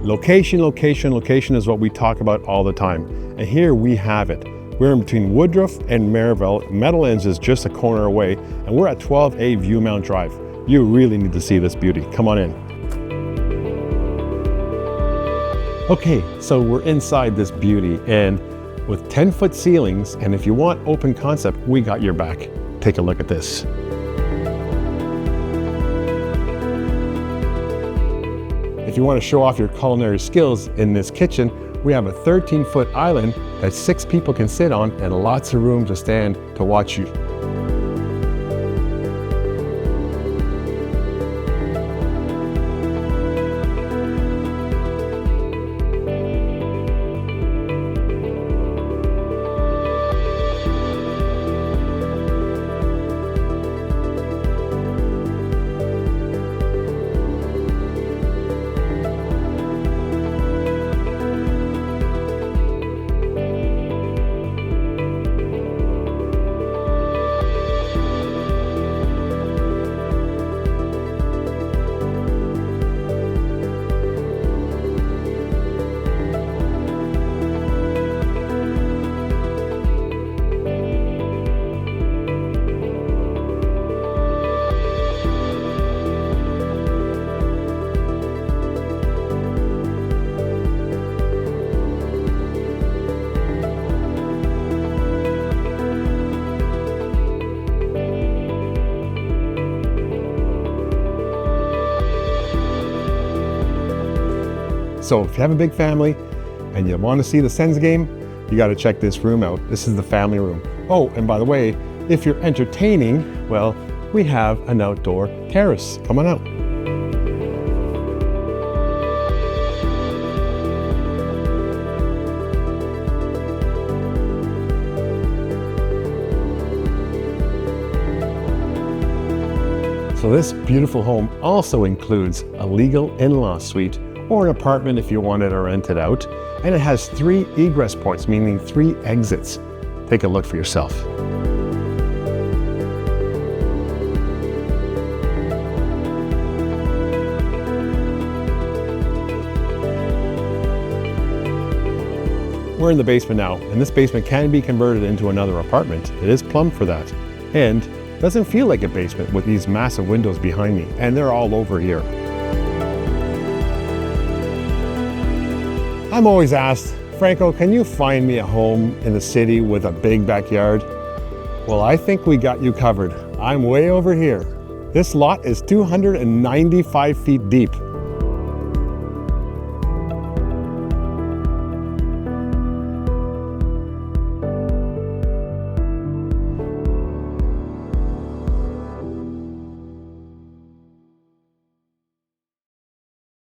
Location, location, location is what we talk about all the time. And here we have it. We're in between Woodruff and Maryville. Meadowlands is just a corner away, and we're at 12A Viewmount Drive. You really need to see this beauty. Come on in. Okay, so we're inside this beauty, and with 10-foot ceilings, and if you want open concept, we got your back. Take a look at this. If you want to show off your culinary skills in this kitchen, we have a 13-foot island that 6 people can sit on and lots of room to stand to watch you. So if you have a big family and you want to see the Sens game, you got to check this room out. This is the family room. Oh, and by the way, if you're entertaining, well, we have an outdoor terrace. Come on out. So this beautiful home also includes a legal in-law suite or an apartment if you wanted to rent it out. And it has 3 egress points, meaning 3 exits. Take a look for yourself. We're in the basement now, and this basement can be converted into another apartment. It is plumbed for that. And doesn't feel like a basement with these massive windows behind me, and they're all over here. I'm always asked, Franco, can you find me a home in the city with a big backyard? Well, I think we got you covered. I'm way over here. This lot is 295 feet deep.